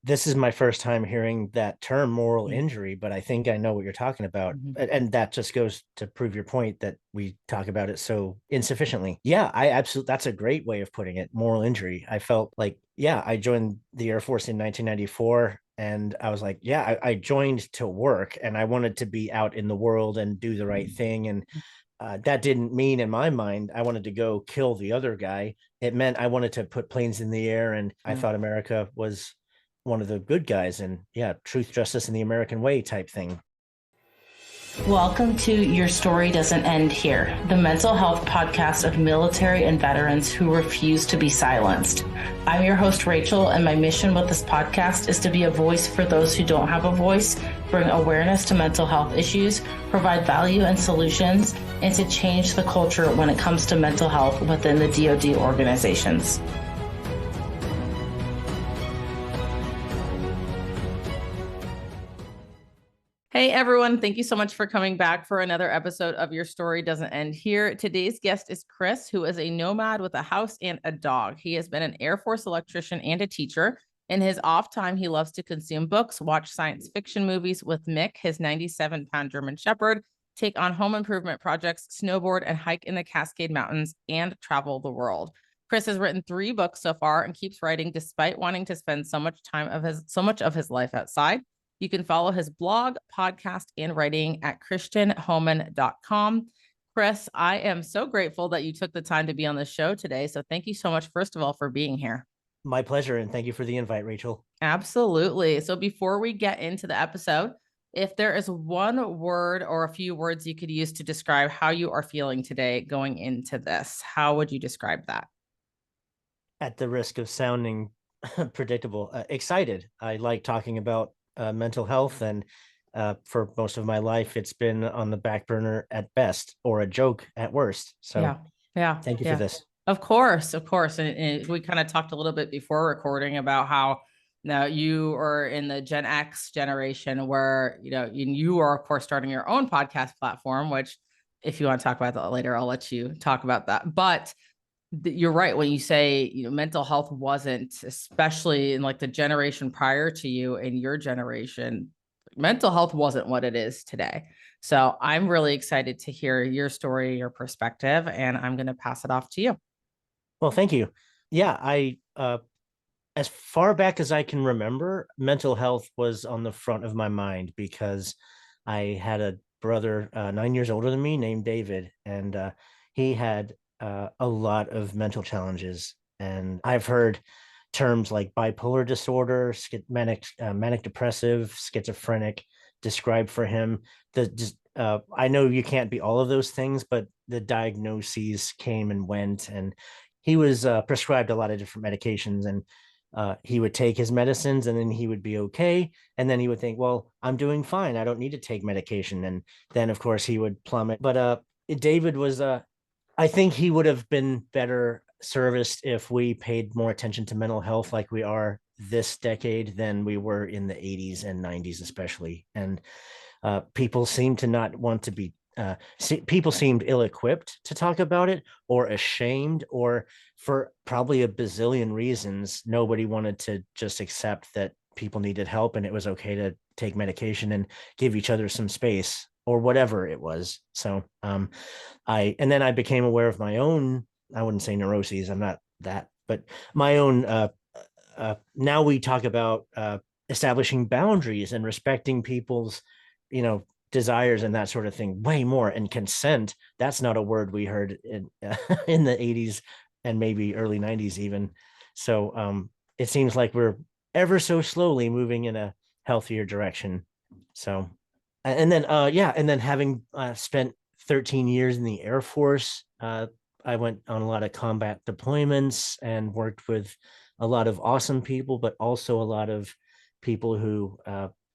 this is my first time hearing that term moral Mm. injury, but I think I know what you're talking about. Mhm. And that just goes to prove your point that we talk about it so insufficiently. Yeah, I absolutely, that's a great way of putting it. Moral injury. I felt like, yeah, I joined the Air Force in 1994. And I was like, yeah, I joined to work and I wanted to be out in the world and do the right thing. And that didn't mean in my mind I wanted to go kill the other guy. It meant I wanted to put planes in the air, and I Yeah. thought America was one of the good guys, and yeah, truth, justice, and the American way type thing. Welcome to Your Story Doesn't End Here, the mental health podcast of military and veterans who refuse to be silenced. I'm your host, Rachel, and my mission with this podcast is to be a voice for those who don't have a voice, bring awareness to mental health issues, provide value and solutions, and to change the culture when it comes to mental health within the DoD organizations. Hey everyone, thank you so much for coming back for another episode of Your Story Doesn't End Here. Today's guest is Chris, who is a nomad with a house and a dog. He has been an Air Force electrician and a teacher. In his off time, he loves to consume books, watch science fiction movies with Mick, his 97-pound German Shepherd, take on home improvement projects, snowboard and hike in the Cascade Mountains, and travel the world. Chris has written 3 books so far and keeps writing despite wanting to spend so much of his life outside. You can follow his blog, podcast, and writing at christianhoman.com. Chris, I am so grateful that you took the time to be on the show today. So thank you so much, first of all, for being here. My pleasure, and thank you for the invite, Rachel. Absolutely. So before we get into the episode, if there is one word or a few words you could use to describe how you are feeling today going into this, how would you describe that? At the risk of sounding predictable, excited. I like talking about mental health, and for most of my life, it's been on the back burner at best, or a joke at worst. So Yeah. Yeah. thank you for Yeah. this. Of course. Of course. And we kind of talked a little bit before recording about how now you are in the Gen X generation where, you are, of course, starting your own podcast platform, which if you want to talk about that later, I'll let you talk about that. But you're right when you say, mental health wasn't, especially in like the generation prior to you and your generation, mental health wasn't what it is today. So I'm really excited to hear your story, your perspective, and I'm going to pass it off to you. Well, thank you. Yeah, I as far back as I can remember, mental health was on the front of my mind because I had a brother 9 years older than me named David, and he had a lot of mental challenges. And I've heard terms like bipolar disorder, manic depressive, schizophrenic described for him. I know you can't be all of those things, but the diagnoses came and went, and he was prescribed a lot of different medications, and he would take his medicines and then he would be okay. And then he would think, well, I'm doing fine. I don't need to take medication. And then, of course, he would plummet. But David was, I think he would have been better serviced if we paid more attention to mental health like we are this decade than we were in the 80s and 90s, especially. And people seem to not want to be people seemed ill-equipped to talk about it, or ashamed, or for probably a bazillion reasons nobody wanted to just accept that people needed help and it was okay to take medication and give each other some space or whatever it was. So and then I became aware of my own, I wouldn't say neuroses, I'm not that, but my own now we talk about establishing boundaries and respecting people's, you know, desires and that sort of thing way more. And consent, that's not a word we heard in in the 80s and maybe early 90s even. So it seems like we're ever so slowly moving in a healthier direction. So and then yeah, and then having spent 13 years in the Air Force, I went on a lot of combat deployments and worked with a lot of awesome people, but also a lot of people who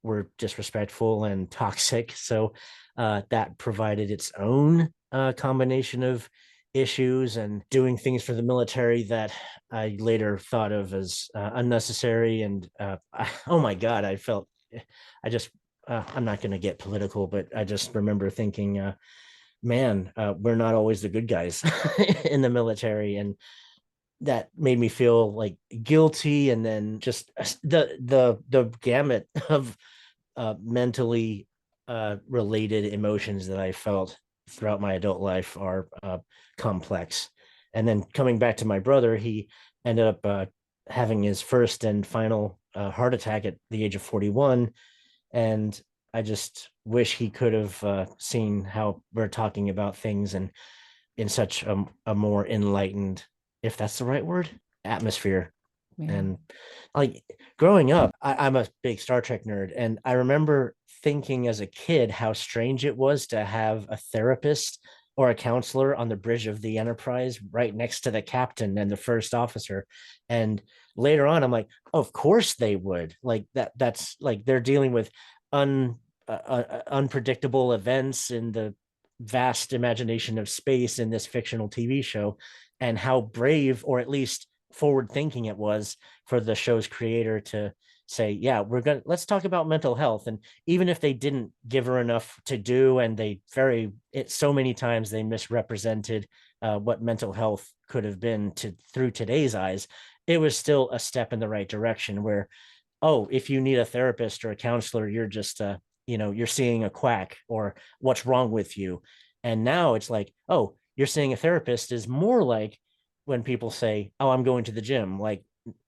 were disrespectful and toxic. So that provided its own combination of issues, and doing things for the military that I later thought of as unnecessary. And oh my God, I just, I'm not going to get political, but I just remember thinking, man, we're not always the good guys in the military. And that made me feel like guilty, and then just the gamut of mentally related emotions that I felt throughout my adult life are complex. And then coming back to my brother, he ended up having his first and final heart attack at the age of 41. And I just wish he could have seen how we're talking about things and in such a more enlightened, if that's the right word, atmosphere. Yeah. And like growing up, I'm a big Star Trek nerd, and I remember thinking as a kid how strange it was to have a therapist or a counselor on the bridge of the Enterprise right next to the captain and the first officer. And later on, I'm like, of course they would. Like that's like they're dealing with unpredictable events in the vast imagination of space in this fictional TV show, and how brave, or at least forward thinking, it was for the show's creator to say, yeah, let's talk about mental health. And even if they didn't give her enough to do, and so many times they misrepresented what mental health could have been through today's eyes, it was still a step in the right direction where, oh, if you need a therapist or a counselor, you're just you're seeing a quack, or what's wrong with you. And now it's like, oh, you're seeing a therapist is more like when people say, oh, I'm going to the gym. Like,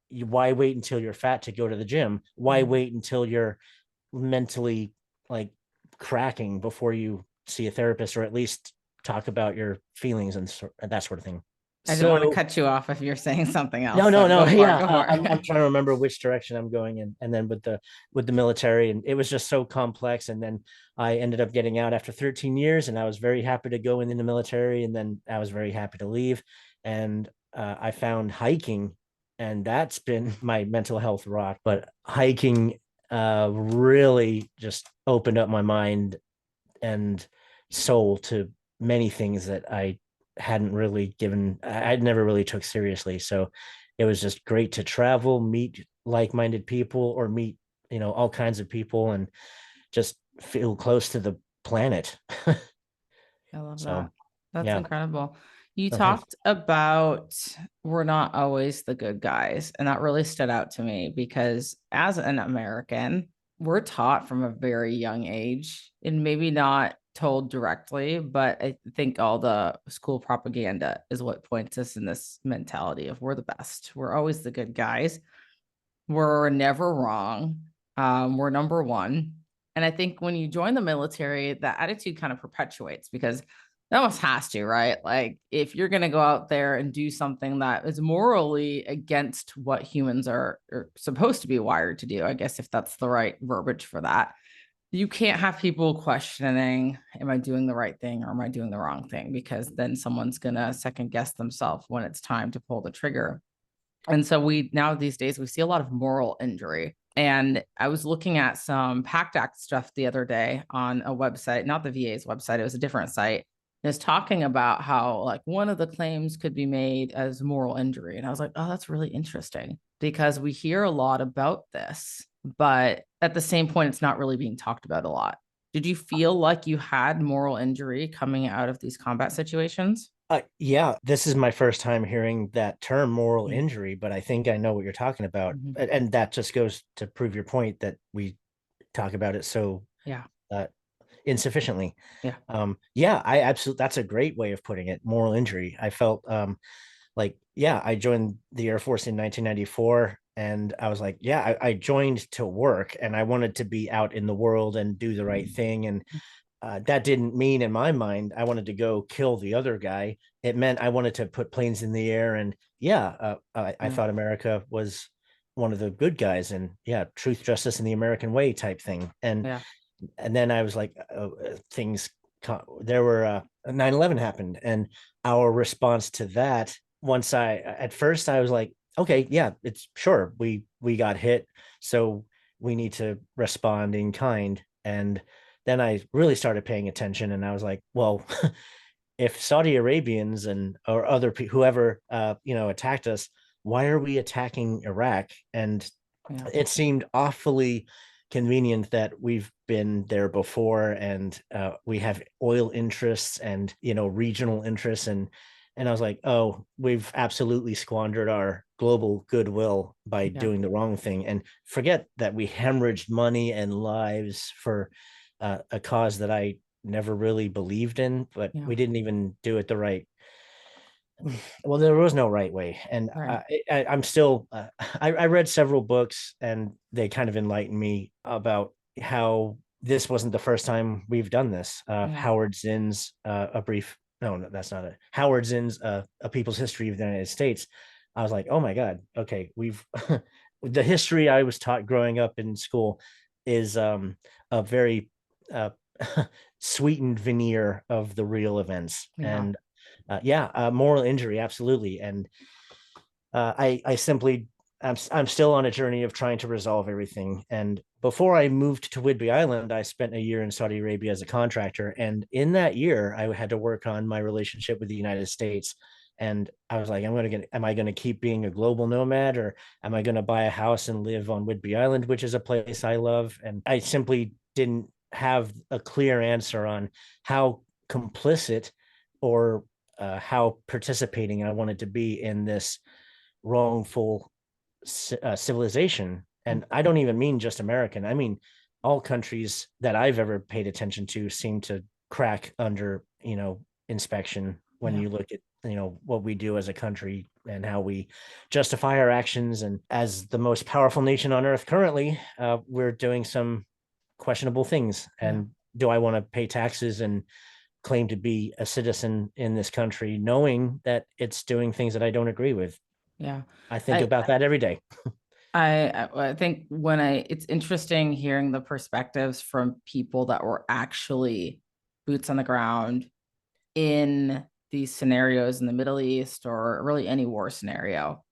why wait until you're fat to go to the gym? Why wait until you're mentally like cracking before you see a therapist, or at least talk about your feelings and that sort of thing? I didn't want to So cut you off if you're saying something no, else. no, So no. go for it. Yeah, Go for I'm it. trying to remember which direction I'm going in, and then with the military, and it was just so complex. And then I ended up getting out after 13 years, and I was very happy to go in the military, and then I was very happy to leave, and I found hiking, and that's been my mental health rock. But hiking really just opened up my mind and soul to many things that I'd never really took seriously. So it was just great to travel, meet like-minded people, or meet, all kinds of people, and just feel close to the planet. I love So that. That's yeah. incredible. You No, thanks. talked about we're not always the good guys. And that really stood out to me because as an American, we're taught from a very young age, and maybe not told directly, but I think all the school propaganda is what points us in this mentality of we're the best. We're always the good guys. We're never wrong. We're number one. And I think when you join the military, that attitude kind of perpetuates because it almost has to, right? Like if you're going to go out there and do something that is morally against what humans are supposed to be wired to do, I guess if that's the right verbiage for that, you can't have people questioning, am I doing the right thing or am I doing the wrong thing? Because then someone's going to second guess themselves when it's time to pull the trigger. And so we now these days we see a lot of moral injury. And I was looking at some PACT Act stuff the other day on a website, not the VA's website, it was a different site. And it's talking about how like one of the claims could be made as moral injury. And I was like, oh, that's really interesting because we hear a lot about this, but at the same point, it's not really being talked about a lot. Did you feel like you had moral injury coming out of these combat situations? Yeah, this is my first time hearing that term, moral Mm-hmm. injury, but I think I know what you're talking about. Mm-hmm. And that just goes to prove your point that we talk about it so Yeah. uh, insufficiently. Yeah. Yeah, I absolutely, that's a great way of putting it, moral injury. I felt like, yeah, I joined the Air Force in 1994, and I was like, yeah, I joined to work, and I wanted to be out in the world and do the right thing. And that didn't mean in my mind I wanted to go kill the other guy. It meant I wanted to put planes in the air. And yeah, I Yeah. thought America was one of the good guys, and yeah, truth, justice, and the American way type thing. Yeah. And then I was like, things, there were 9/11 happened, and our response to that, at first I was like, okay, yeah, it's sure, we got hit, so we need to respond in kind. And then I really started paying attention, and I was like, well, if Saudi Arabians and or other whoever attacked us, why are we attacking Iraq? And Yeah. it seemed awfully convenient that we've been there before, and we have oil interests and regional interests, and And I was like, oh, we've absolutely squandered our global goodwill by Yeah. doing the wrong thing. And forget that we hemorrhaged money and lives for a cause that I never really believed in, but Yeah. we didn't even do it the right. Well, there was no right way. And Right. I'm still, I read several books and they kind of enlightened me about how this wasn't the first time we've done this. Yeah. Howard Zinn's a brief, no, that's not it. Howard Zinn's A People's History of the United States. I was like, oh my God, okay, we've the history I was taught growing up in school is a very uh, sweetened veneer of the real events. Yeah. And yeah, moral injury, absolutely. And I simply I'm still on a journey of trying to resolve everything. And before I moved to Whidbey Island, I spent a year in Saudi Arabia as a contractor. And in that year, I had to work on my relationship with the United States. And I was like, am I going to keep being a global nomad, or am I going to buy a house and live on Whidbey Island, which is a place I love? And I simply didn't have a clear answer on how complicit or how participating I wanted to be in this wrongful civilization. And I don't even mean just American. I mean, all countries that I've ever paid attention to seem to crack under, inspection when Yeah. you look at, what we do as a country and how we justify our actions. And as the most powerful nation on earth currently, we're doing some questionable things. Yeah. And do I want to pay taxes and claim to be a citizen in this country, knowing that it's doing things that I don't agree with? Yeah. I think I, about that every day. I think it's interesting hearing the perspectives from people that were actually boots on the ground in these scenarios in the Middle East or really any war scenario,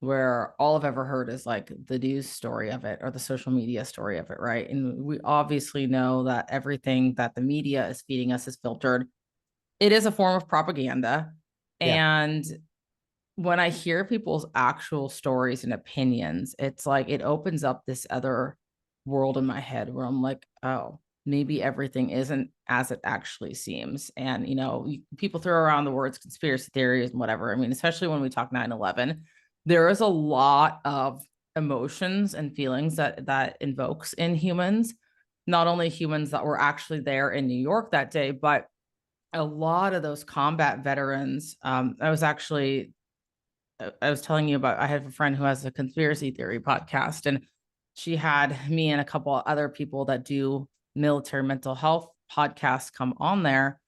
where all I've ever heard is like the news story of it or the social media story of it, right? And we obviously know that everything that the media is feeding us is filtered. It is a form of propaganda. Yeah. And when I hear people's actual stories and opinions, it's like it opens up this other world in my head where I'm like, oh, maybe everything isn't as it actually seems. And, people throw around the words conspiracy theories and whatever. I mean, especially when we talk 9/11, there is a lot of emotions and feelings that invokes in humans, not only humans that were actually there in New York that day, but a lot of those combat veterans. I was telling you about, I have a friend who has a conspiracy theory podcast, and she had me and a couple of other people that do military mental health podcasts come on there.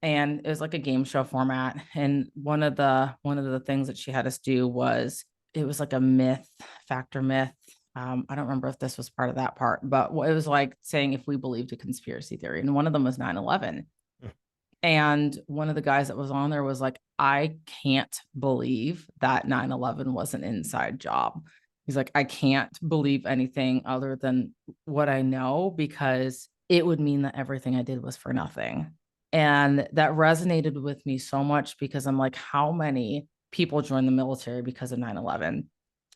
And it was like a game show format. And one of the things that she had us do was, it was like a factor myth. I don't remember if this was part of that part, but it was like saying if we believed a conspiracy theory. And one of them was 9/11. And one of the guys that was on there was like, I can't believe that 9/11 was an inside job. He's like, I can't believe anything other than what I know, because it would mean that everything I did was for nothing. And that resonated with me so much, because I'm like, how many people joined the military because of 9/11?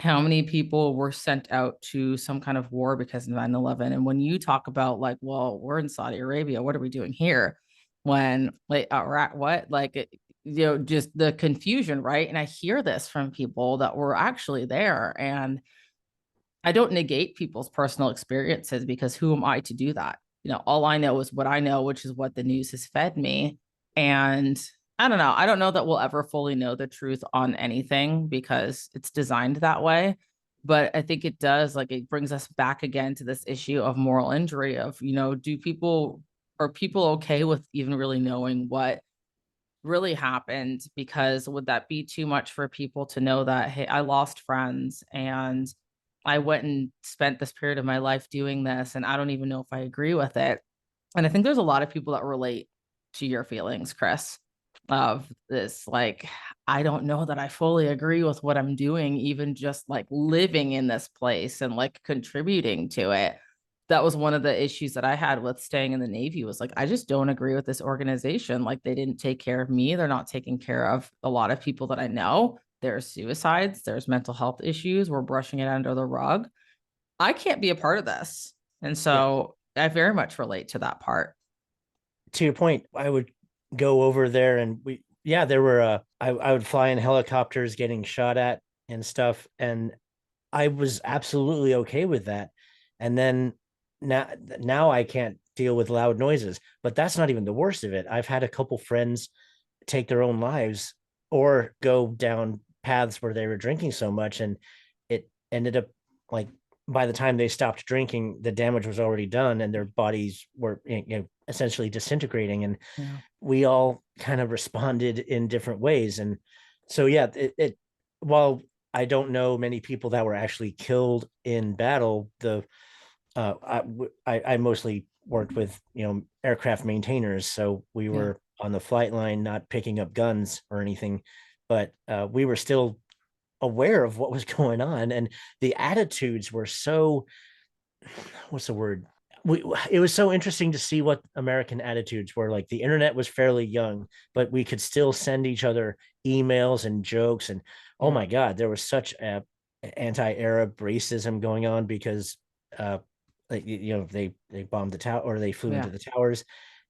How many people were sent out to some kind of war because of 9/11? And when you talk about like, well, we're in Saudi Arabia, what are we doing here? When like what like just the confusion, right? And I hear this from people that were actually there, and I don't negate people's personal experiences, because who am I to do that? All I know is what I know, which is what the news has fed me. And I don't know. I don't know that we'll ever fully know the truth on anything, because it's designed that way. But I think it does, like, it brings us back again to this issue of moral injury of, are people okay with even really knowing what really happened? Because would that be too much for people to know that, hey, I lost friends and I went and spent this period of my life doing this, and I don't even know if I agree with it. And I think there's a lot of people that relate to your feelings, Chris, of this, like, I don't know that I fully agree with what I'm doing, even just like living in this place and like contributing to it. That was one of the issues that I had with staying in the Navy, was like, I just don't agree with this organization. Like, they didn't take care of me. They're not taking care of a lot of people that I know. There's suicides, there's mental health issues. We're brushing it under the rug. I can't be a part of this. And Yeah. so I very much relate to that part. To your point, I would go over there and yeah, there were I would fly in helicopters getting shot at and stuff, and I was absolutely okay with that. And then now I can't deal with loud noises, but that's not even the worst of it. I've had a couple friends take their own lives or go down paths where they were drinking so much, and it ended up like by the time they stopped drinking, the damage was already done and their bodies were, essentially disintegrating. And Yeah. we all kind of responded in different ways. And so, yeah, while I don't know many people that were actually killed in battle, I mostly worked with, aircraft maintainers. So we Yeah. were on the flight line, not picking up guns or anything, but we were still aware of what was going on. And the attitudes were so, what's the word? It was so interesting to see what American attitudes were like. The internet was fairly young, but we could still send each other emails and jokes. And oh Yeah. my God, there was such a anti-Arab racism going on because, uh, like, they bombed the tower or they flew Yeah. into the towers,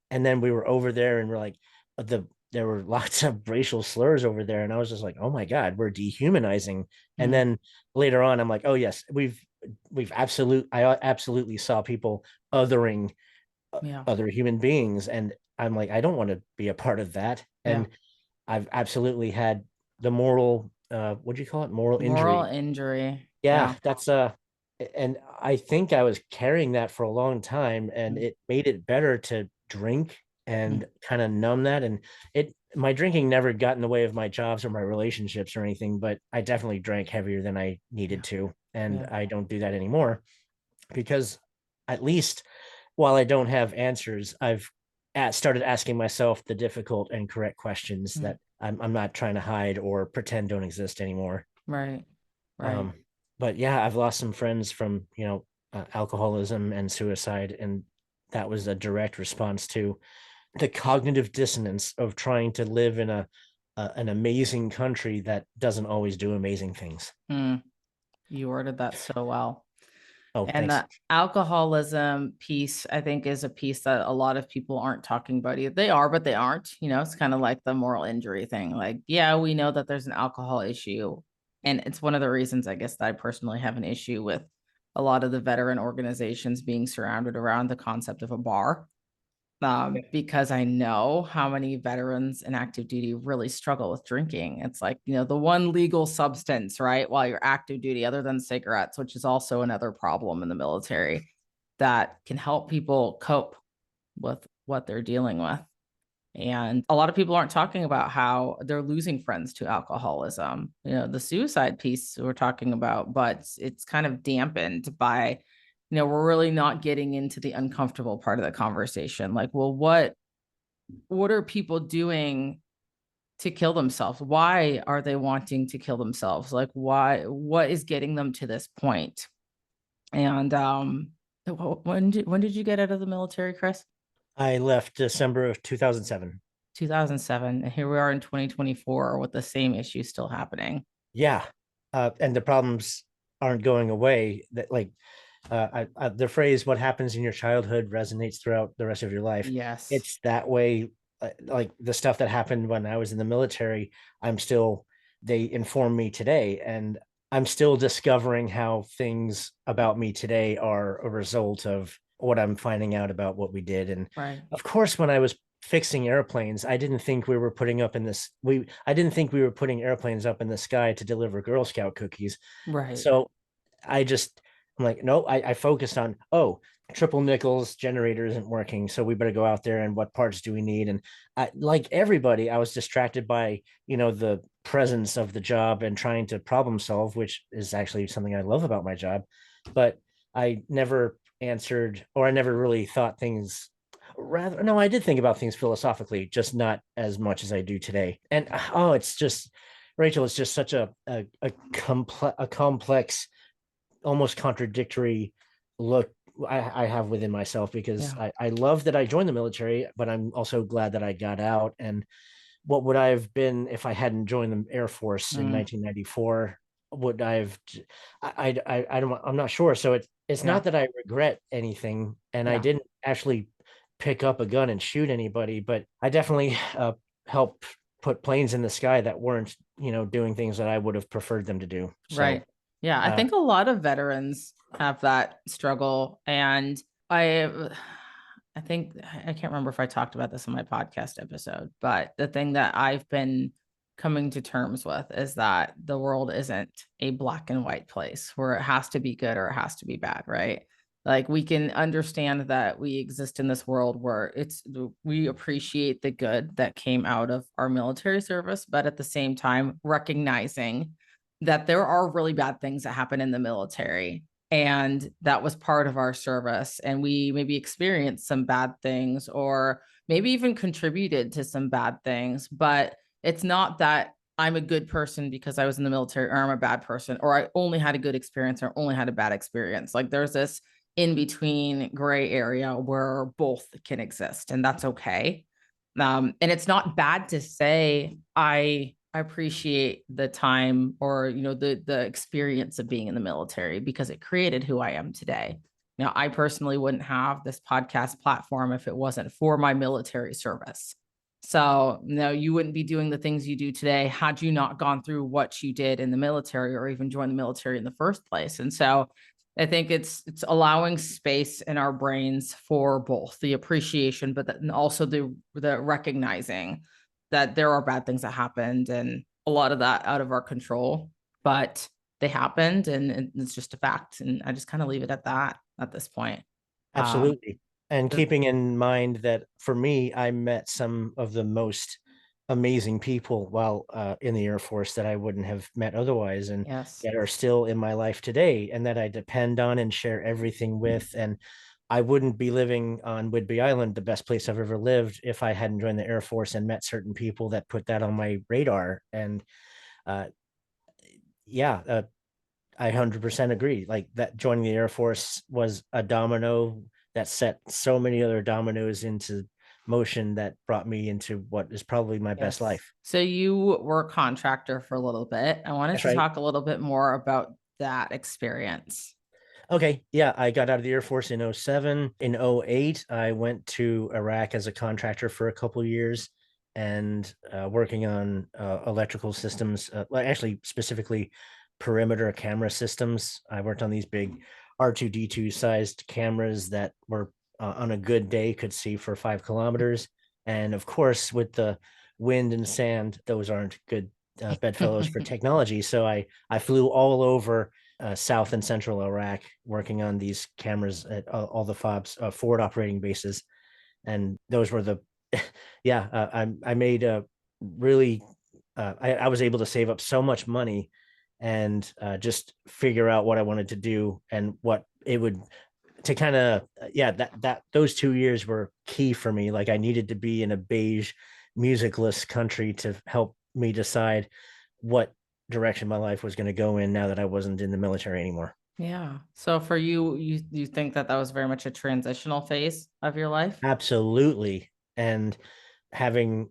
and then we were over there and we're like, the there were lots of racial slurs over there, and I was just like, oh my God, we're dehumanizing. And Mm. then later on I'm like, oh yes, I absolutely saw people othering Yeah. other human beings, and I'm like, I don't want to be a part of that. Yeah. And I've absolutely had the moral, what do you call it, moral Moral injury. injury. Yeah, Yeah. that's and I think I was carrying that for a long time, and Mm. it made it better to drink Mm. and kind of numb that. And it my drinking never got in the way of my jobs or my relationships or anything, but I definitely drank heavier than I needed Yeah. to, and Yeah. I don't do that anymore because, at least while I don't have answers, I've started asking myself the difficult and correct questions Mm. that I'm not trying to hide or pretend don't exist anymore. Right. Right. Um, but yeah, I've lost some friends from, alcoholism and suicide, and that was a direct response to the cognitive dissonance of trying to live in an amazing country that doesn't always do amazing things. Mm. You worded that so well. Oh, And thanks. the alcoholism piece, I think, is a piece that a lot of people aren't talking about either. They are, but they aren't. It's kind of like the moral injury thing. Like, yeah, we know that there's an alcohol issue. And it's one of the reasons, I guess, that I personally have an issue with a lot of the veteran organizations being surrounded around the concept of a bar, because I know how many veterans in active duty really struggle with drinking. It's like, the one legal substance, right, while you're active duty, other than cigarettes, which is also another problem in the military that can help people cope with what they're dealing with. And a lot of people aren't talking about how they're losing friends to alcoholism. The suicide piece we're talking about, but it's kind of dampened by, we're really not getting into the uncomfortable part of the conversation. Like, well, what are people doing to kill themselves? Why are they wanting to kill themselves? Like, what is getting them to this point? And when did you get out of the military, Chris? I left December of 2007. 2007, and here we are in 2024 with the same issue still happening. Yeah. And the problems aren't going away. That, like, the phrase "what happens in your childhood resonates throughout the rest of your life." Yes. It's that way. Like the stuff that happened when I was in the military, I'm still, they inform me today, and I'm still discovering how things about me today are a result of what I'm finding out about what we did. And Right. of course, when I was fixing airplanes, I didn't think we were putting up in this we I didn't think we were putting airplanes up in the sky to deliver Girl Scout cookies. Right. So I'm like, no, I focused on, oh, triple nickels generator isn't working. So we better go out there, and what parts do we need? And like everybody, I was distracted by, the presence of the job and trying to problem solve, which is actually something I love about my job. But I never answered, or I never really thought things, rather, no, I did think about things philosophically, just not as much as I do today. And oh, it's just, Rachel, it's just such a complex, almost contradictory look I have within myself, because Yeah. I love that I joined the military, but I'm also glad that I got out. And what would I have been if I hadn't joined the Air Force in Mm. 1994? Would I have? I don't. I'm not sure. So it's Yeah. not that I regret anything, and I Yeah. didn't actually pick up a gun and shoot anybody, but I definitely helped put planes in the sky that weren't, doing things that I would have preferred them to do. So, Right. Yeah, I uh, think a lot of veterans have that struggle. And I I think I can't remember if I talked about this in my podcast episode, but the thing that I've been coming to terms with is that the world isn't a black and white place where it has to be good or it has to be bad, right? Like we can understand that we exist in this world where we appreciate the good that came out of our military service, but at the same time recognizing that there are really bad things that happen in the military, and that was part of our service, and we maybe experienced some bad things or maybe even contributed to some bad things, but it's not that I'm a good person because I was in the military, or I'm a bad person, or I only had a good experience or only had a bad experience. Like there's this in between gray area where both can exist, and that's okay. And it's not bad to say I appreciate the time or the experience of being in the military because it created who I am today. Now, I personally wouldn't have this podcast platform if it wasn't for my military service. So, no, you wouldn't be doing the things you do today had you not gone through what you did in the military or even joined the military in the first place. And so, I think it's allowing space in our brains for both the appreciation, but then also the recognizing that there are bad things that happened and a lot of that out of our control, but they happened and it's just a fact. And I just kind of leave it at that at this point. Um, absolutely. And keeping in mind that for me, I met some of the most amazing people while in the Air Force that I wouldn't have met otherwise, and yes. that are still in my life today, and that I depend on and share everything with. And I wouldn't be living on Whidbey Island, the best place I've ever lived, if I hadn't joined the Air Force and met certain people that put that on my radar. And uh, yeah, I 100% agree. Like that, joining the Air Force was a domino that set so many other dominoes into motion that brought me into what is probably my best Yes. life. So you were a contractor for a little bit. I wanted That's to right. talk a little bit more about that experience. Okay. Yeah. I got out of the Air Force in '07. In '08, I went to Iraq as a contractor for a couple of years and working on electrical systems, well, actually, specifically perimeter camera systems. I worked on these big R2D2 sized cameras that were on a good day could see for 5 kilometers. And of course, with the wind and sand, those aren't good bedfellows for technology. So I flew all over South and Central Iraq, working on these cameras at all the FOBs, forward operating bases, and those were the, yeah. I made a really, I was able to save up so much money, and just figure out what I wanted to do and what it would to kind of, yeah, that those 2 years were key for me. Like I needed to be in a beige, musicless country to help me decide what direction my life was going to go in now that I wasn't in the military anymore. Yeah. So for you, you think that was very much a transitional phase of your life? Absolutely. And having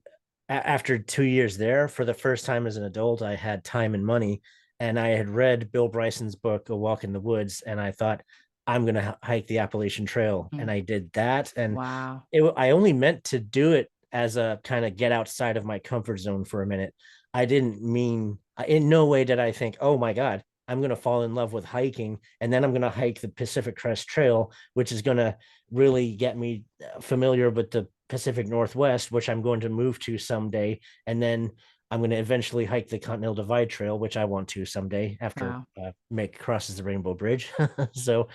after 2 years there, for the first time as an adult, I had time and money, and I had read Bill Bryson's book A Walk in the Woods, and I thought I'm going to hike the Appalachian Trail, and Mm. I did that. And Wow. I only meant to do it as a kind of get outside of my comfort zone for a minute. I didn't mean, in no way did I think, oh my God, I'm going to fall in love with hiking, and then I'm going to hike the Pacific Crest Trail, which is going to really get me familiar with the Pacific Northwest, which I'm going to move to someday. And then I'm going to eventually hike the Continental Divide Trail, which I want to someday after Wow. Mick crosses the Rainbow Bridge. So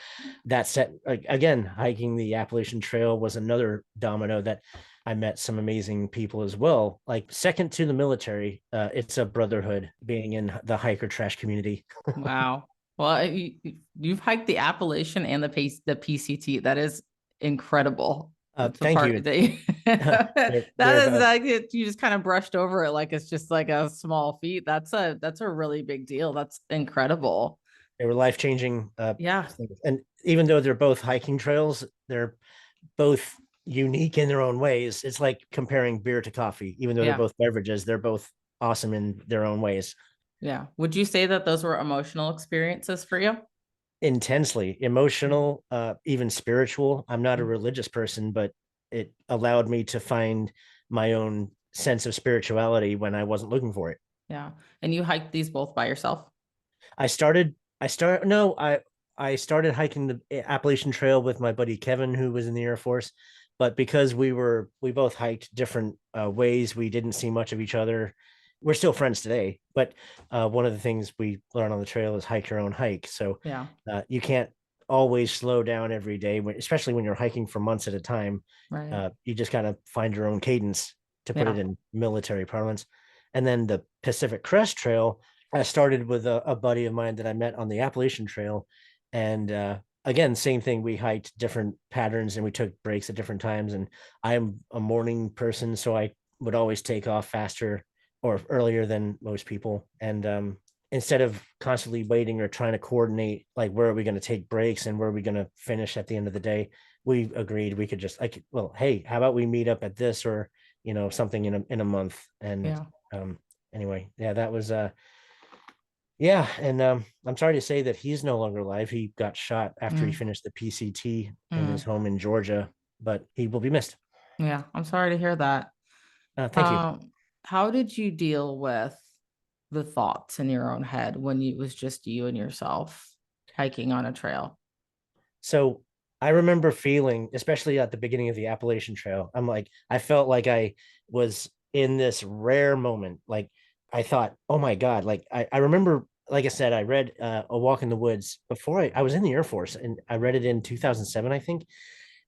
that set, like, again, hiking the Appalachian Trail was another domino that I met some amazing people as well. Like second to the military, it's a brotherhood being in the hiker trash community. Wow. Well, you've hiked the Appalachian and the PCT. That is incredible. It's a Thank part you. that that they're is like you just kind of brushed over it like it's just like a small feat. That's a really big deal. That's incredible. they were life-changing Yeah. things. And even though they're both hiking trails, they're both unique in their own ways. It's like comparing beer to coffee. Even though they're Yeah. both beverages, they're both awesome in their own ways. Yeah. Would you say that those were emotional experiences for you? Intensely emotional, even spiritual. I'm not a Mm. religious person, but it allowed me to find my own sense of spirituality when I wasn't looking for it. Yeah. And you hiked these both by yourself? I started I started no, I started hiking the Appalachian Trail with my buddy Kevin, who was in the Air Force. But because we both hiked different ways, we didn't see much of each other. We're still friends today, but one of the things we learn on the trail is hike your own hike. So Yeah. you can't always slow down every day, especially when you're hiking for months at a time. Right. You just gotta find your own cadence, to put it Yeah. in military parlance. And then the Pacific Crest Trail, I started with a buddy of mine that I met on the Appalachian Trail. And again, same thing. We hiked different patterns and we took breaks at different times. And I'm a morning person, so I would always take off faster or earlier than most people. And instead of constantly waiting or trying to coordinate, like, where are we going to take breaks and where are we going to finish at the end of the day, we agreed we could just, like, well, hey, how about we meet up at this, or something in a month. And Yeah. um anyway, yeah, that was yeah. And I'm sorry to say that he's no longer alive. He got shot after he Mm. finished the PCT in his Mm. home in Georgia, but he will be missed. Yeah. I'm sorry to hear that. Thank you. How did you deal with the thoughts in your own head when it was just you and yourself hiking on a trail? So I remember feeling, especially at the beginning of the Appalachian Trail, I felt like I was in this rare moment. Like, I thought, oh my God, like I remember, like I said, I read A Walk in the Woods before I was in the Air Force, and I read it in 2007, I think.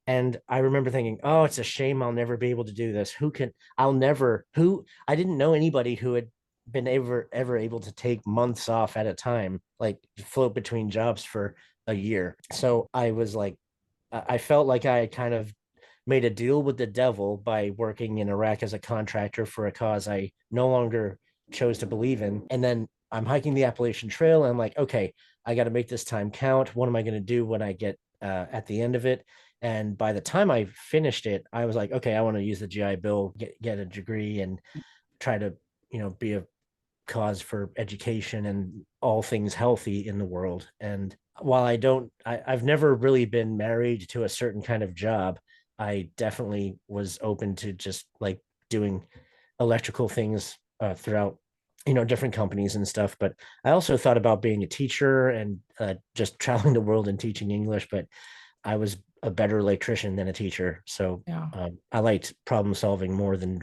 And I remember thinking, oh, it's a shame I'll never be able to do this. I didn't know anybody who had been ever able to take months off at a time, like float between jobs for a year. So I was like, I felt like I kind of made a deal with the devil by working in Iraq as a contractor for a cause I no longer chose to believe in. And then I'm hiking the Appalachian Trail, and I'm like, okay, I got to make this time count. What am I going to do when I get at the end of it? And by the time I finished it, I was like, okay, I want to use the GI Bill, get a degree, and try to, be a cause for education and all things healthy in the world. And while I've never really been married to a certain kind of job, I definitely was open to just like doing electrical things throughout, different companies and stuff. But I also thought about being a teacher and just traveling the world and teaching English. But I was a better electrician than a teacher. So Yeah. I liked problem solving more than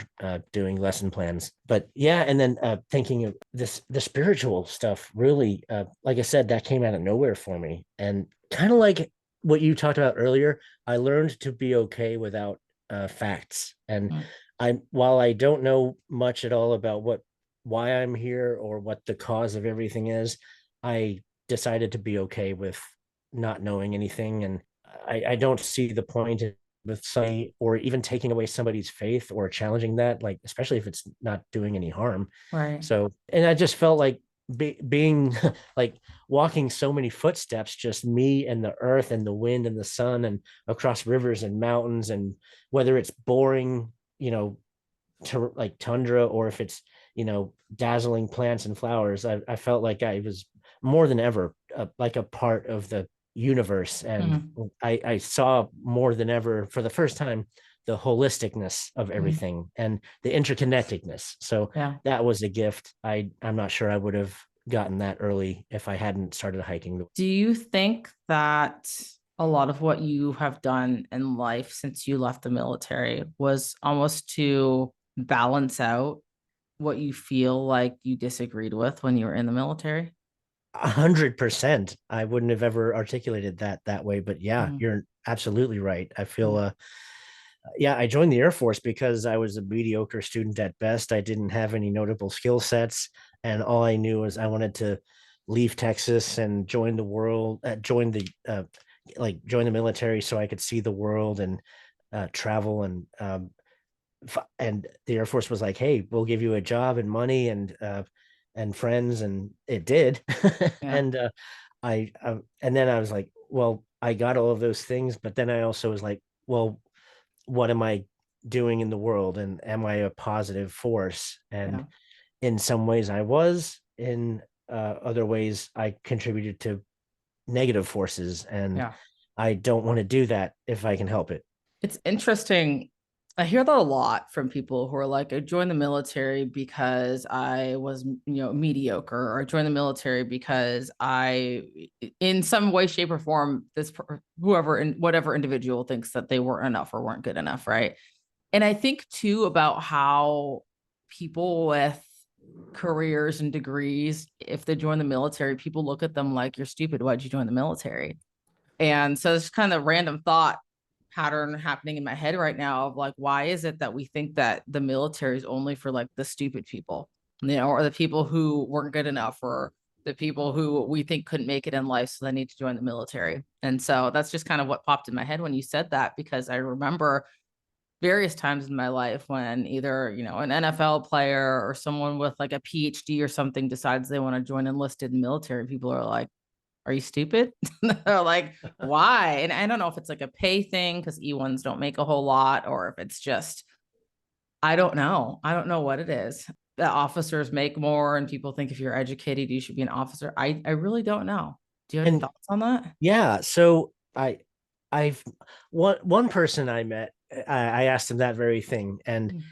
doing lesson plans. But yeah, and then thinking of the spiritual stuff, really, like I said, that came out of nowhere for me. And kind of like what you talked about earlier, I learned to be okay without facts. And Mm. while I don't know much at all about why I'm here or what the cause of everything is, I decided to be okay with not knowing anything. And I don't see the point with somebody, or even taking away somebody's faith or challenging that, like, especially if it's not doing any harm. Right. So, and I just felt like being like walking so many footsteps, just me and the earth and the wind and the sun, and across rivers and mountains, and whether it's boring, to like tundra, or if it's, dazzling plants and flowers, I felt like I was more than ever like a part of the universe. And Mm. I saw more than ever for the first time the holisticness of Mm. everything and the interconnectedness. So Yeah. that was a gift. I'm not sure I would have gotten that early if I hadn't started hiking. Do you think that a lot of what you have done in life since you left the military was almost to balance out what you feel like you disagreed with when you were in the military? 100%. I wouldn't have ever articulated that way, but yeah, Mm. you're absolutely right. I feel Mm. yeah, I joined the Air Force because I was a mediocre student at best. I didn't have any notable skill sets, and all I knew was I wanted to leave Texas and join the world, join the military so I could see the world and travel. And the Air Force was like, "Hey, we'll give you a job and money and friends," and it did. Yeah. And and then I was like, "Well, I got all of those things," but then I also was like, "Well, what am I doing in the world, and am I a positive force?" And Yeah. in some ways, I was. In other ways, I contributed to negative forces, and Yeah. I don't want to do that if I can help it. It's interesting I hear that a lot from people who are like, I joined the military because I was, mediocre, or I joined the military because in some way, shape, or form, whoever and whatever individual thinks that they weren't enough or weren't good enough, right? And I think too about how people with careers and degrees, if they join the military, people look at them like, you're stupid. Why'd you join the military? And so it's kind of random thought pattern happening in my head right now of like, why is it that we think that the military is only for like the stupid people, or the people who weren't good enough, or the people who we think couldn't make it in life, so they need to join the military. And so that's just kind of what popped in my head when you said that, because I remember various times in my life when either, an NFL player or someone with like a PhD or something decides they want to join enlisted military, people are like, are you stupid? They're like, why? And I don't know if it's like a pay thing because E1s don't make a whole lot, or if it's just, I don't know. I don't know what it is. The officers make more, and people think if you're educated, you should be an officer. I really don't know. Do you have any And thoughts on that? yeah, so I've one person I met, I asked him that very thing, and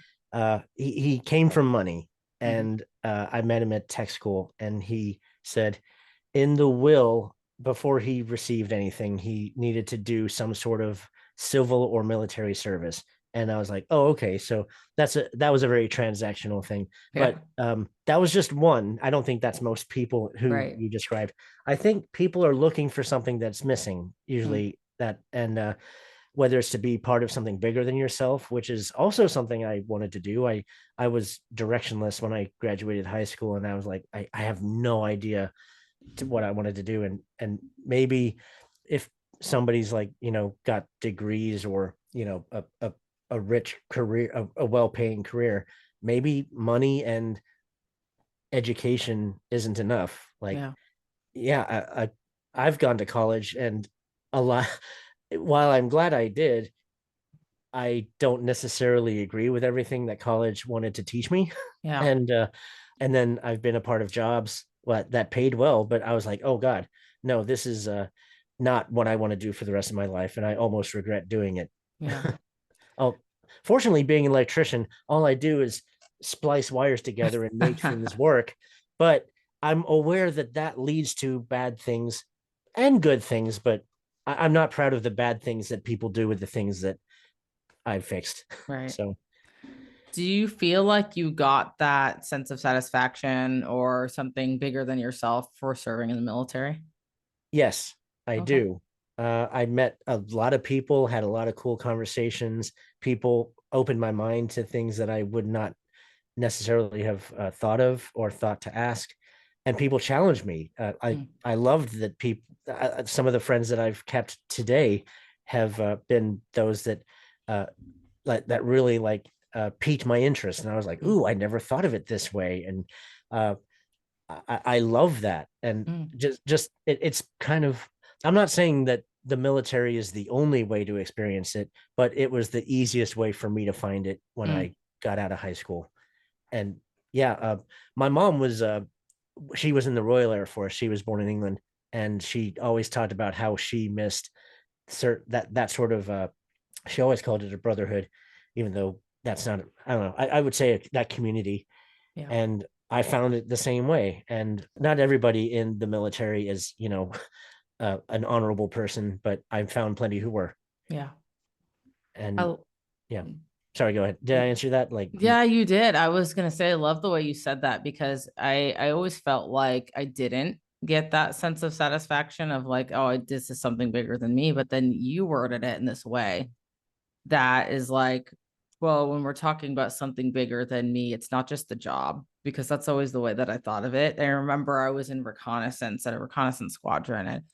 he came from money, Mm-hmm. and I met him at tech school, and he said in the will before he received anything, he needed to do some sort of civil or military service. And I was like, oh, okay. So that was a very transactional thing. Yeah. But that was just one. I don't think that's most people who Right. you described. I think people are looking for something that's missing, Mm. usually that, and whether it's to be part of something bigger than yourself, which is also something I wanted to do. I was directionless when I graduated high school, and I was like, I have no idea to what I wanted to do. And maybe if somebody's like, got degrees, or, a rich career, a well-paying career, maybe money and education isn't enough. Like, Yeah. yeah, I've gone to college, and a lot, while I'm glad I did, I don't necessarily agree with everything that college wanted to teach me. Yeah. And then I've been a part of jobs that paid well, but I was like, oh God, no, this is not what I want to do for the rest of my life, and I almost regret doing it. Yeah. Oh, fortunately, being an electrician, all I do is splice wires together and make things work. But I'm aware that that leads to bad things and good things, but I'm not proud of the bad things that people do with the things that I fixed. Right. So Do you feel like you got that sense of satisfaction or something bigger than yourself for serving in the military? yes, I Okay. do. I met a lot of people, had a lot of cool conversations. People opened my mind to things that I would not necessarily have thought of or thought to ask, and people challenged me. Mm. I loved that people. Some of the friends that I've kept today have been those that that really piqued my interest, and I was like, Mm. "Ooh, I never thought of it this way," and uh, I love that. And Mm. it's kind of, I'm not saying that the military is the only way to experience it, but it was the easiest way for me to find it when Mm. I got out of high school. And yeah, my mom was she was in the Royal Air Force. She was born in England, and she always talked about how she missed that sort of she always called it a brotherhood, even though that's not, I don't know, I would say that community. Yeah. And I found it the same way. And not everybody in the military is, an honorable person, but I found plenty who were. Yeah. And I, yeah, sorry, go ahead. Did I answer that? Like, yeah, you did. I was gonna say I love the way you said that, because I always felt like I didn't get that sense of satisfaction of like, oh, this is something bigger than me. But then you worded it in this way that is like, well, when we're talking about something bigger than me, it's not just the job, because that's always the way that I thought of it. I remember I was in reconnaissance at a reconnaissance squadron,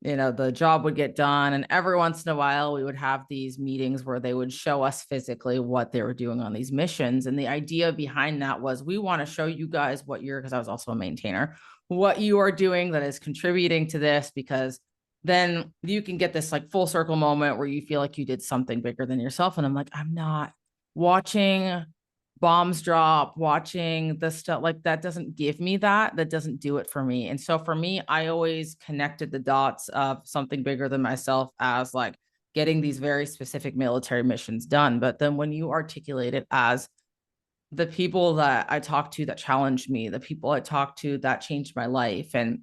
and the job would get done, and every once in a while we would have these meetings where they would show us physically what they were doing on these missions. And the idea behind that was, we want to show you guys what you're, because I was also a maintainer, what you are doing that is contributing to this, because then you can get this like full circle moment where you feel like you did something bigger than yourself. And I'm like, I'm not watching bombs drop, watching the stuff like that doesn't give me that. That doesn't do it for me. And so for me, I always connected the dots of something bigger than myself as like getting these very specific military missions done. But then when you articulate it as the people that I talked to that challenged me, the people I talked to that changed my life, and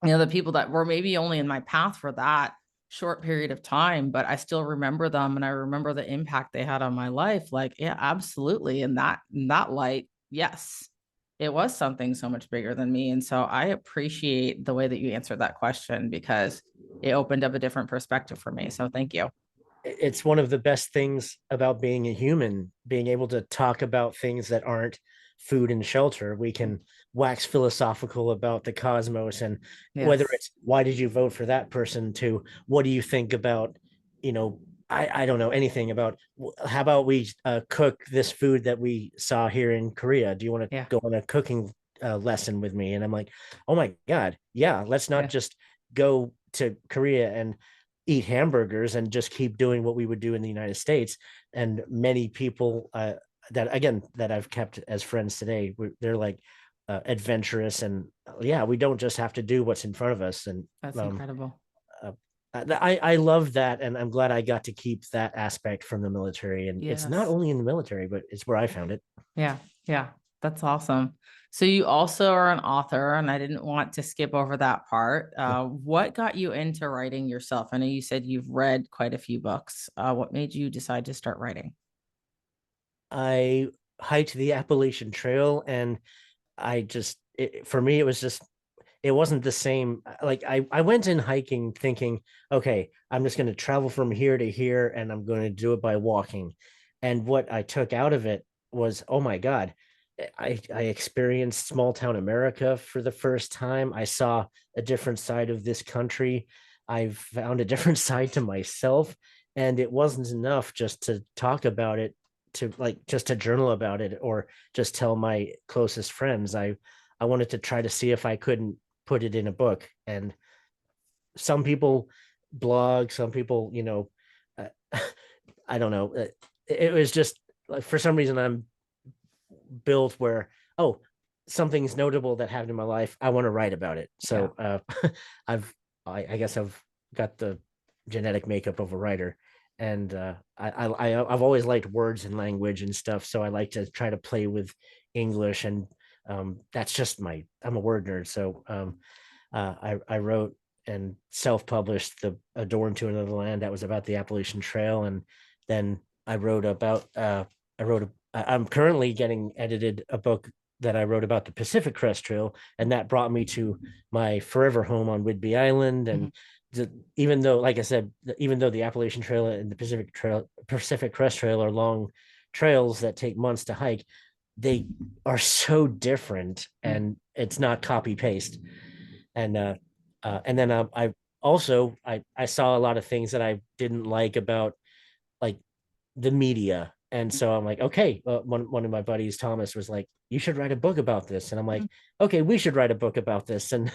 the people that were maybe only in my path for that short period of time, but I still remember them and I remember the impact they had on my life. Like, yeah, absolutely. In that light, yes, it was something so much bigger than me. And so I appreciate the way that you answered that question because it opened up a different perspective for me. So thank you. It's one of the best things about being a human, being able to talk about things that aren't food and shelter. We can wax philosophical about the cosmos, and whether Yes. it's why did you vote for that person to what do you think about, you know, I don't know anything about how about we cook this food that we saw here in Korea. Do you want to Yeah. go on a cooking lesson with me? And I'm like, oh my God, yeah, let's not Yeah. just go to Korea and eat hamburgers and just keep doing what we would do in the United States. And many people that again that I've kept as friends today, they're like adventurous and yeah, we don't just have to do what's in front of us. And That's um, incredible. uh, I love that, and I'm glad I got to keep that aspect from the military. And it's not Yes. only in the military, but it's where I found it. Yeah. Yeah. That's awesome. So you also are an author, and I didn't want to skip over that part. What got you into writing yourself? I know you said you've read quite a few books. What made you decide to start writing? I hiked the Appalachian Trail, and for me, it was just it wasn't the same. Like I went in hiking thinking, okay, I'm just going to travel from here to here and I'm going to do it by walking. And what I took out of it was, oh my God, I experienced small town America for the first time. I saw a different side of this country. I found a different side to myself. And it wasn't enough just to talk about it, to like just to journal about it or just tell my closest friends. I wanted to try to see if I couldn't put it in a book. And some people blog, some people, uh, I don't know. It was just like for some reason I'm built where, oh, something's notable that happened in my life. I want to write about it. Yeah. So I've, I guess I've got the genetic makeup of a writer. And I've always liked words and language and stuff. So I like to try to play with English, and that's just I'm a word nerd. So I wrote and self-published the A Door into Another Land that was about the Appalachian Trail, and then I wrote about I'm currently getting edited a book that I wrote about the Pacific Crest Trail, and that brought me to my forever home on Whidbey Island. Mhm. And even though, like I said, even though the Appalachian Trail and the Pacific Crest Trail are long trails that take months to hike, they are so different, Mm. and it's not copy paste. And then I also I saw a lot of things that I didn't like about like the media. And so I'm like, okay, one of my buddies, Thomas, was like, you should write a book about this. And I'm like, okay, we should write a book about this. And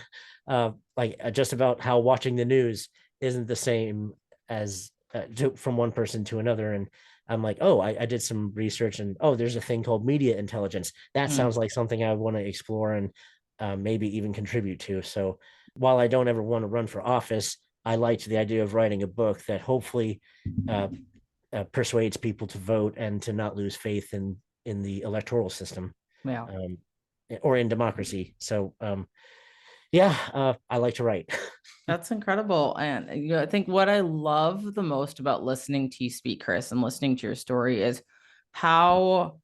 just about how watching the news isn't the same as from one person to another. And I'm like, oh, I did some research, and oh, there's a thing called media intelligence. That Mm. sounds like something I want to explore and maybe even contribute to. So while I don't ever want to run for office, I liked the idea of writing a book that hopefully uh, persuades people to vote and to not lose faith in the electoral system, Yeah. um, or in democracy. So yeah, I like to write. That's incredible. And I think what I love the most about listening to you speak, Chris, and listening to your story is how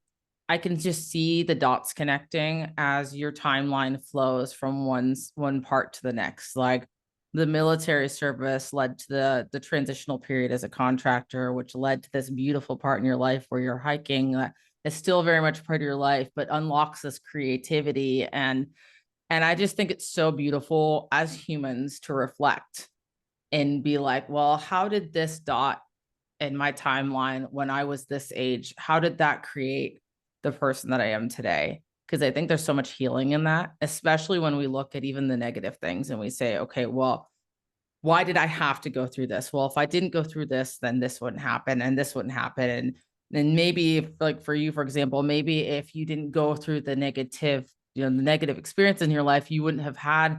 I can just see the dots connecting as your timeline flows from one part to the next. Like the military service led to the transitional period as a contractor, which led to this beautiful part in your life where you're hiking that is still very much part of your life, but unlocks this creativity. And I just think it's so beautiful as humans to reflect and be like, well, how did this dot in my timeline when I was this age, how did that create the person that I am today? Because I think there's so much healing in that, especially when we look at even the negative things and we say, okay, well, why did I have to go through this? Well, if I didn't go through this, then this wouldn't happen and this wouldn't happen. And maybe if, like for you, for example, maybe if you didn't go through the negative experience in your life, you wouldn't have had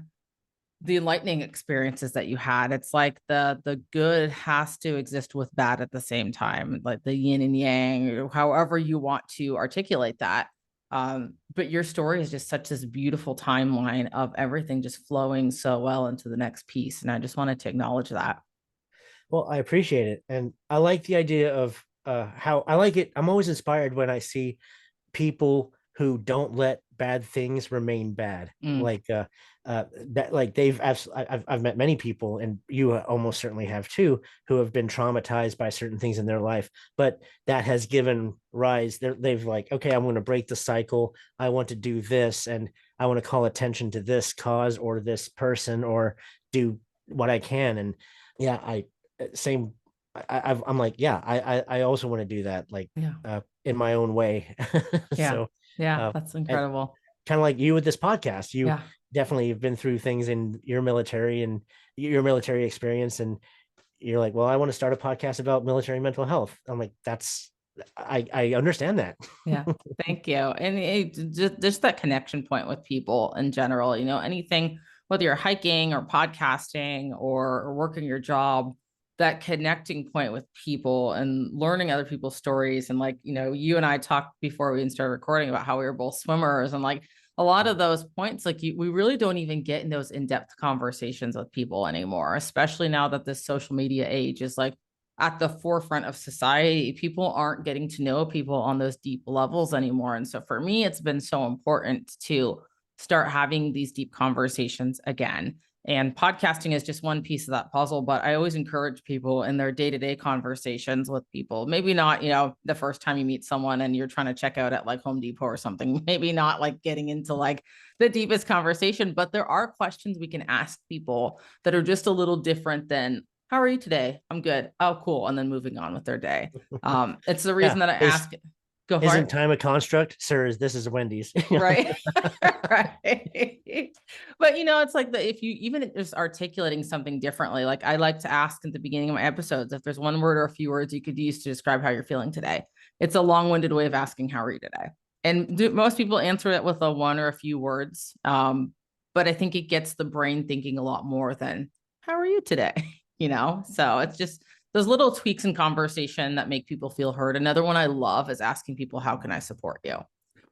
the enlightening experiences that you had. It's like the good has to exist with bad at the same time, like the yin and yang, however you want to articulate that. But your story is just such this beautiful timeline of everything just flowing so well into the next piece. And I just wanted to acknowledge that. Well, I appreciate it. And I like the idea of how I like it. I'm always inspired when I see people who don't let bad things remain bad. Mm, That like I've met many people, and you almost certainly have too, who have been traumatized by certain things in their life, but that has given rise. They've like, okay, I'm going to break the cycle. I want to do this, and I want to call attention to this cause or this person, or do what I can. And yeah, I same. I'm like, yeah, I also want to do that, like yeah. in my own way. Yeah. So, Yeah. uh, That's and incredible. kind of like you with this podcast, you Yeah. definitely have been through things in your military and your military experience, and you're like, well, I want to start a podcast about military mental health. I'm like, I understand that. Yeah. Thank you. And just that connection point with people in general, anything, whether you're hiking or podcasting or working your job, that connecting point with people and learning other people's stories. And like, you and I talked before we even started recording about how we were both swimmers, and like a lot of those points, like we really don't even get in those in-depth conversations with people anymore, especially now that this social media age is like at the forefront of society. People aren't getting to know people on those deep levels anymore. And so for me, it's been so important to start having these deep conversations again. And podcasting is just one piece of that puzzle, but I always encourage people in their day-to-day conversations with people. Maybe not, the first time you meet someone and you're trying to check out at like Home Depot or something, maybe not like getting into like the deepest conversation, but there are questions we can ask people that are just a little different than, how are you today? I'm good. Oh, cool. And then moving on with their day. It's the Yeah, reason that I ask. Go for isn't it. time a construct, sir? This is Wendy's. Right. Right. But it's like if you even just articulating something differently, like I like to ask at the beginning of my episodes, if there's one word or a few words you could use to describe how you're feeling today. It's a long-winded way of asking, how are you today? And most people answer it with a one or a few words. But I think it gets the brain thinking a lot more than, how are you today? So it's just those little tweaks in conversation that make people feel heard. Another one I love is asking people, how can I support you?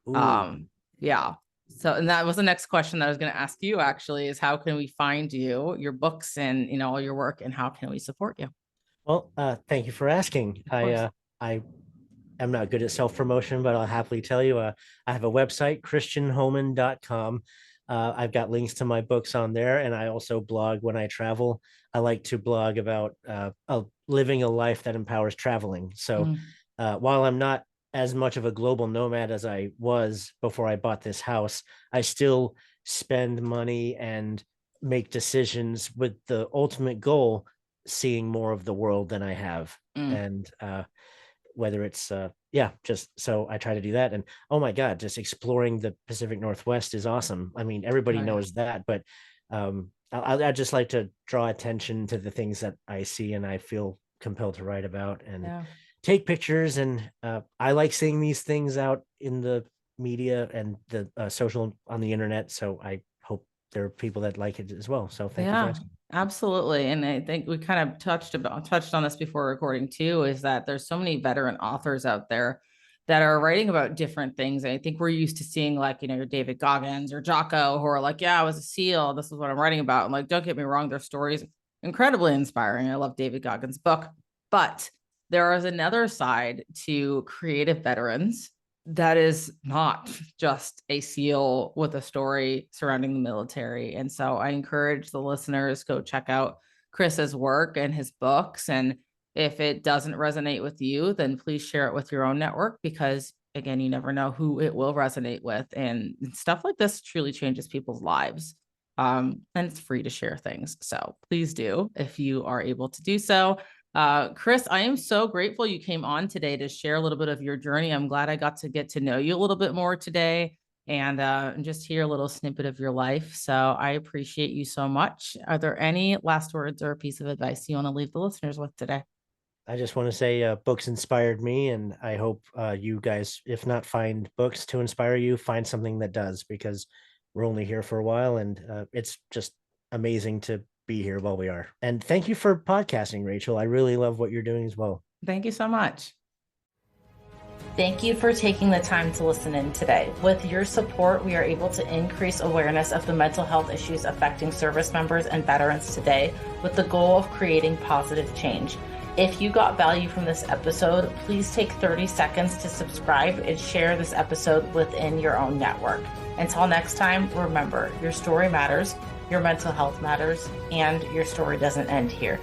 Ooh. Um, yeah. So, and that was the next question that I was going to ask you actually, is how can we find you, your books and, all your work, and how can we support you? Well, thank you for asking. Of course. I am not good at self promotion, but I'll happily tell you. I have a website, christianhoman.com. I've got links to my books on there, and I also blog when I travel. I like to blog about living a life that empowers traveling. So Mm, while I'm not as much of a global nomad as I was before I bought this house, I still spend money and make decisions with the ultimate goal seeing more of the world than I have. mm, And whether it's yeah, just so I try to do that. And oh my god, just exploring the Pacific Northwest is awesome. I mean, everybody oh yeah. knows that, but I just like to draw attention to the things that I see and I feel compelled to write about and Yeah. take pictures. And I like seeing these things out in the media and the social on the internet, so I hope there are people that like it as well. So thank you for Yeah, asking. absolutely. And I think we kind of touched on this before recording too, is that there's so many veteran authors out there that are writing about different things. And I think we're used to seeing like, your David Goggins or Jocko who are like, yeah, I was a SEAL. This is what I'm writing about. And like, don't get me wrong, their stories incredibly inspiring. I love David Goggins' book, but there is another side to creative veterans that is not just a SEAL with a story surrounding the military. And so I encourage the listeners, go check out Chris's work and his books. And if it doesn't resonate with you, then please share it with your own network, because again, you never know who it will resonate with. And stuff like this truly changes people's lives. And it's free to share things. So please do if you are able to do so. Chris, I am so grateful you came on today to share a little bit of your journey. I'm glad I got to get to know you a little bit more today and just hear a little snippet of your life. So I appreciate you so much. Are there any last words or a piece of advice you want to leave the listeners with today? I just want to say books inspired me, and I hope you guys, if not find books to inspire you, find something that does, because we're only here for a while, and it's just amazing to be here while we are. And thank you for podcasting, Rachel. I really love what you're doing as well. Thank you so much. Thank you for taking the time to listen in today. With your support, we are able to increase awareness of the mental health issues affecting service members and veterans today, with the goal of creating positive change. If you got value from this episode, please take 30 seconds to subscribe and share this episode within your own network. Until next time, remember, your story matters, your mental health matters, and your story doesn't end here.